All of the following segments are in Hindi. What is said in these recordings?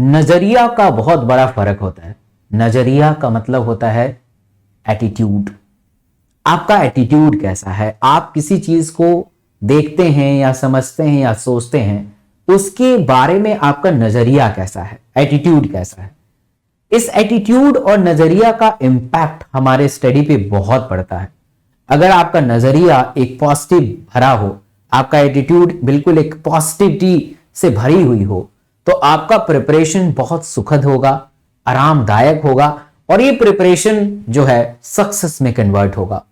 नजरिया का बहुत बड़ा फर्क होता है। नजरिया का मतलब होता है एटीट्यूड। आपका एटीट्यूड कैसा है, आप किसी चीज को देखते हैं या समझते हैं या सोचते हैं उसके बारे में आपका नजरिया कैसा है, एटीट्यूड कैसा है। इस एटीट्यूड और नजरिया का इंपैक्ट हमारे स्टडी पे बहुत पड़ता है। अगर आपका नजरिया एक पॉजिटिव भरा हो, आपका एटीट्यूड बिल्कुल एक पॉजिटिविटी से भरी हुई हो, तो आपका प्रिपरेशन बहुत सुखद होगा, आरामदायक होगा और ये प्रिपरेशन जो है सक्सेस में कन्वर्ट होगा।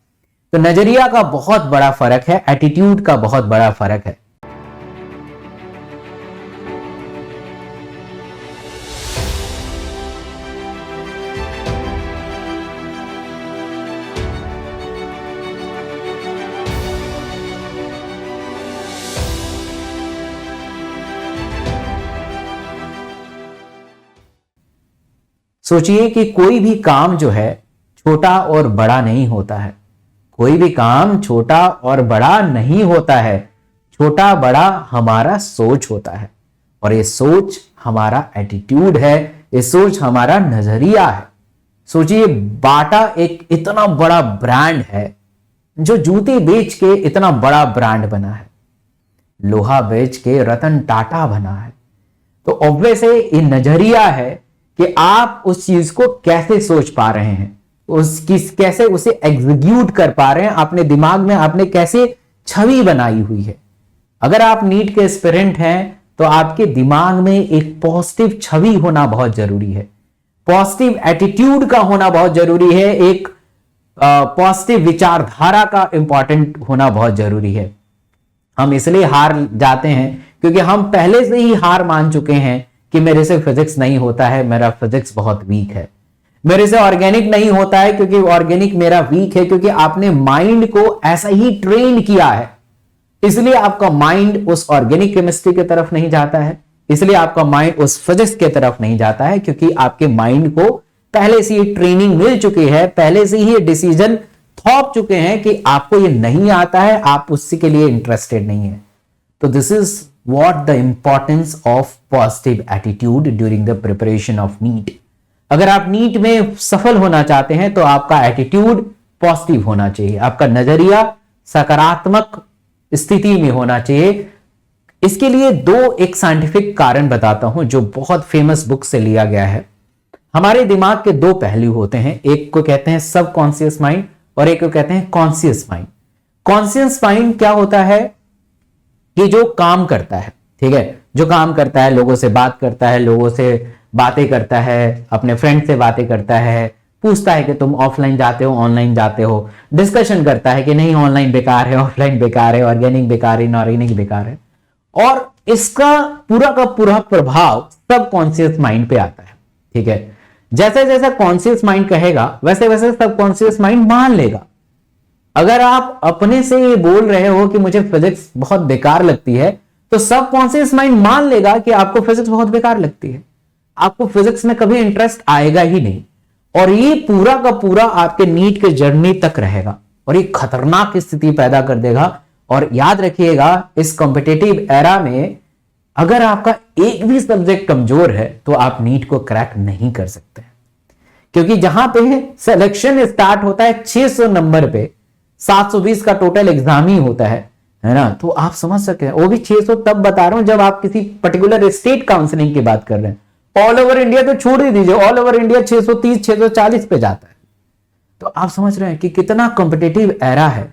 तो नजरिया का बहुत बड़ा फर्क है, एटीट्यूड का बहुत बड़ा फर्क है। सोचिए कि कोई भी काम जो है छोटा और बड़ा नहीं होता है। कोई भी काम छोटा और बड़ा नहीं होता है। छोटा बड़ा हमारा सोच होता है और ये सोच हमारा एटीट्यूड है, ये सोच हमारा नजरिया है। सोचिए बाटा एक इतना बड़ा ब्रांड है जो जूते बेच के इतना बड़ा ब्रांड बना है, लोहा बेच के रतन टाटा बना है। तो ऑब्वियस है ये नजरिया है कि आप उस चीज को कैसे सोच पा रहे हैं, कैसे उसे एग्जीक्यूट कर पा रहे हैं, अपने दिमाग में आपने कैसे छवि बनाई हुई है। अगर आप नीट के एस्पिरेंट हैं तो आपके दिमाग में एक पॉजिटिव छवि होना बहुत जरूरी है, पॉजिटिव एटीट्यूड का होना बहुत जरूरी है, एक पॉजिटिव विचारधारा का इंपॉर्टेंट होना बहुत जरूरी है। हम इसलिए हार जाते हैं क्योंकि हम पहले से ही हार मान चुके हैं कि मेरे से फिजिक्स नहीं होता है, मेरा फिजिक्स बहुत वीक है। मेरे से ऑर्गेनिक नहीं होता है क्योंकि ऑर्गेनिक मेरा वीक है, क्योंकि आपने माइंड को ऐसा ही ट्रेन किया है। इसलिए आपका माइंड उस ऑर्गेनिक केमिस्ट्री की तरफ नहीं जाता है, इसलिए आपका माइंड उस फिजिक्स की तरफ नहीं जाता है, क्योंकि आपके माइंड को पहले से ही ट्रेनिंग मिल चुकी है, पहले से ही डिसीजन थोप चुके हैं कि आपको ये नहीं आता है, आप उसके के लिए इंटरेस्टेड नहीं है। तो this is what the importance of positive attitude during the preparation of NEET. अगर आप नीट में सफल होना चाहते हैं तो आपका एटीट्यूड पॉजिटिव होना चाहिए, आपका नजरिया सकारात्मक स्थिति में होना चाहिए। इसके लिए एक साइंटिफिक कारण बताता हूं जो बहुत फेमस बुक से लिया गया है। हमारे दिमाग के दो पहलू होते हैं, एक को कहते हैं सबकॉन्शियस माइंड और एक को कहते हैं कॉन्शियस माइंड। कॉन्शियस माइंड क्या होता है कि जो काम करता है, ठीक है, जो काम करता है, लोगों से बात करता है, लोगों से बातें करता है, अपने फ्रेंड से बातें करता है, पूछता है कि तुम ऑफलाइन जाते हो ऑनलाइन जाते हो, डिस्कशन करता है कि नहीं ऑनलाइन बेकार है, ऑफलाइन बेकार है, ऑर्गेनिक बेकार है, इनऑर्गेनिक बेकार है। और इसका पूरा का पूरा प्रभाव सबकॉन्शियस माइंड पे आता है, ठीक है। जैसे जैसे कॉन्शियस माइंड कहेगा वैसे वैसे सबकॉन्शियस माइंड मान लेगा। अगर आप अपने से ये बोल रहे हो कि मुझे फिजिक्स बहुत बेकार लगती है, तो सबकॉन्शियस माइंड मान लेगा कि आपको फिजिक्स बहुत बेकार लगती है, आपको फिजिक्स में कभी इंटरेस्ट आएगा ही नहीं। और ये पूरा का पूरा आपके नीट के जर्नी तक रहेगा और ये खतरनाक स्थिति पैदा कर देगा। और याद रखिएगा इस कॉम्पिटिटिव एरा में अगर आपका एक भी सब्जेक्ट कमजोर है तो आप नीट को क्रैक नहीं कर सकते, क्योंकि जहां पे सिलेक्शन स्टार्ट होता है 600 नंबर पे, 720 का टोटल एग्जाम ही होता है ना। तो आप समझ सकते हैं, वो भी 600 तब बता रहा हूं जब आप किसी पर्टिकुलर स्टेट काउंसलिंग की बात कर रहे हैं। ऑल ओवर इंडिया तो छोड़ ही दीजिए, ऑल ओवर इंडिया 630 640 पे जाता है। तो आप समझ रहे हैं कि कितना कॉम्पिटिटिव एरा है।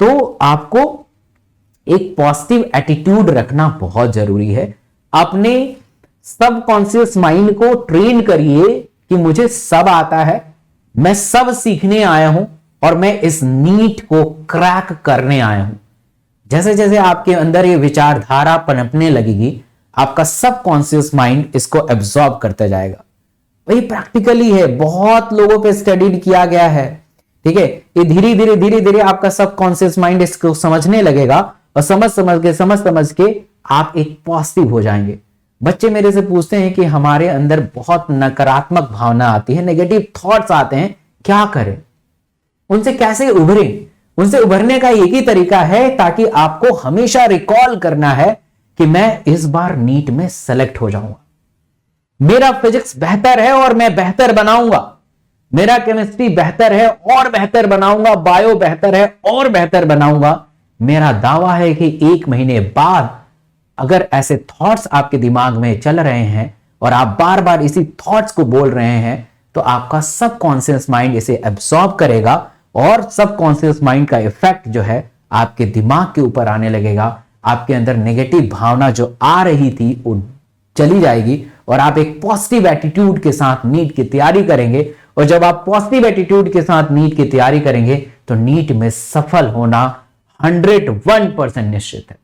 तो आपको एक पॉजिटिव एटीट्यूड रखना बहुत जरूरी है। अपने सबकॉन्शियस माइंड को ट्रेन करिए कि मुझे सब आता है, मैं सब सीखने आया हूं और मैं इस नीट को क्रैक करने आया हूं। जैसे जैसे आपके अंदर ये विचारधारा पनपने लगेगी, आपका सबकॉन्शियस माइंड इसको एब्जॉर्ब करते जाएगा। वही प्रैक्टिकली है, बहुत लोगों पे स्टडी किया गया है, ठीक है। ये धीरे धीरे आपका सबकॉन्शियस माइंड इसको समझने लगेगा और समझ के आप एक पॉजिटिव हो जाएंगे। बच्चे मेरे से पूछते हैं कि हमारे अंदर बहुत नकारात्मक भावना आती है, नेगेटिव थॉट्स आते हैं, क्या करें, उनसे कैसे उभरें। उनसे उभरने का एक ही तरीका है, ताकि आपको हमेशा रिकॉल करना है कि मैं इस बार नीट में सेलेक्ट हो जाऊंगा, मेरा फिजिक्स बेहतर है और मैं बेहतर बनाऊंगा, मेरा केमिस्ट्री बेहतर है और बेहतर बनाऊंगा, बायो बेहतर है और बेहतर बनाऊंगा। मेरा दावा है कि 1 महीने बाद अगर ऐसे थॉट्स आपके दिमाग में चल रहे हैं और आप बार बार इसी थॉट्स को बोल रहे हैं, तो आपका सबकॉन्शियस माइंड इसे एब्सॉर्ब करेगा और सबकॉन्शियस माइंड का इफेक्ट जो है आपके दिमाग के ऊपर आने लगेगा। आपके अंदर नेगेटिव भावना जो आ रही थी वो चली जाएगी और आप एक पॉजिटिव एटीट्यूड के साथ नीट की तैयारी करेंगे। और जब आप पॉजिटिव एटीट्यूड के साथ नीट की तैयारी करेंगे तो नीट में सफल होना 101% निश्चित है।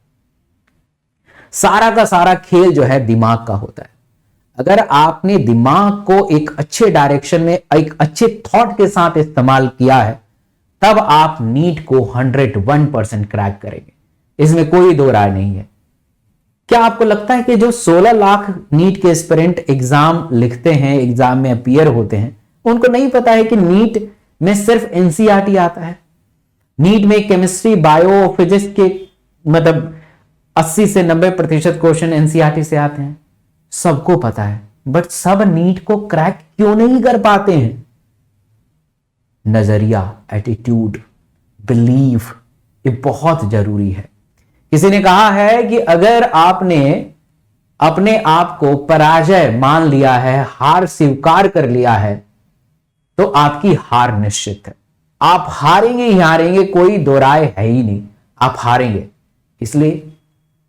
सारा का सारा खेल जो है दिमाग का होता है। अगर आपने दिमाग को एक अच्छे डायरेक्शन में, एक अच्छे थॉट के साथ इस्तेमाल किया है, तब आप नीट को 101% क्रैक करेंगे, इसमें कोई दो राय नहीं है। क्या आपको लगता है कि जो 16 लाख नीट के एस्पिरेंट एग्जाम लिखते हैं, एग्जाम में अपीयर होते हैं, उनको नहीं पता है कि नीट में सिर्फ एनसीईआरटी आता है? नीट में केमिस्ट्री, बायो, फिजिक्स के मतलब 80 से 90% क्वेश्चन एनसीईआरटी से आते हैं, सबको पता है, बट सब नीट को क्रैक क्यों नहीं कर पाते हैं? नजरिया, एटीट्यूड, बिलीफ, ये बहुत जरूरी है। किसी ने कहा है कि अगर आपने अपने आप को पराजय मान लिया है, हार स्वीकार कर लिया है, तो आपकी हार निश्चित है। आप हारेंगे ही हारेंगे, कोई दो राय है ही नहीं, आप हारेंगे। इसलिए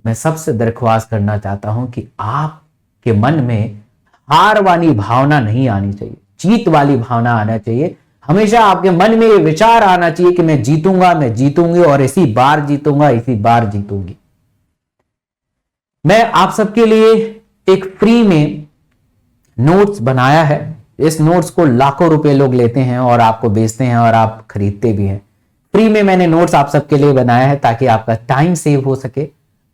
मैं सबसे दरख्वास्त करना चाहता हूं कि आपके मन में हार वाली भावना नहीं आनी चाहिए, जीत वाली भावना आना चाहिए। हमेशा आपके मन में ये विचार आना चाहिए कि मैं जीतूंगा, मैं जीतूंगी और इसी बार जीतूंगा, इसी बार जीतूंगी। मैं आप सबके लिए एक फ्री में नोट्स बनाया है। इस नोट्स को लाखों रुपए लोग लेते हैं और आपको बेचते हैं और आप खरीदते भी हैं। फ्री में मैंने नोट्स आप सबके लिए बनाया है ताकि आपका टाइम सेव हो सके,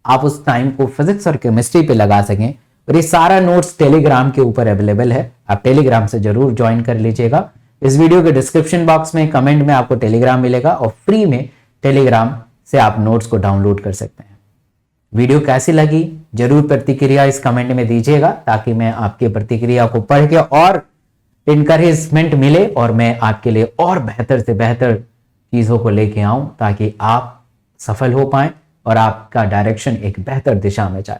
आप उस टाइम को फिजिक्स और केमिस्ट्री पे लगा सकें। और ये सारा नोट्स टेलीग्राम के ऊपर अवेलेबल है, आप टेलीग्राम से जरूर ज्वाइन कर लीजिएगा। इस वीडियो के डिस्क्रिप्शन बॉक्स में, कमेंट में आपको टेलीग्राम मिलेगा और फ्री में टेलीग्राम से आप नोट्स को डाउनलोड कर सकते हैं। वीडियो कैसी लगी जरूर प्रतिक्रिया इस कमेंट में दीजिएगा ताकि मैं आपकी प्रतिक्रिया को पढ़ के और इनकरेजमेंट मिले और मैं आपके लिए और बेहतर से बेहतर चीजों को लेके आऊं ताकि आप सफल हो पाएं और आपका डायरेक्शन एक बेहतर दिशा में जाए।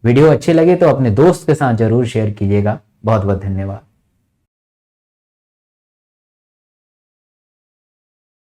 वीडियो अच्छी लगे तो अपने दोस्त के साथ जरूर शेयर कीजिएगा। बहुत बहुत धन्यवाद।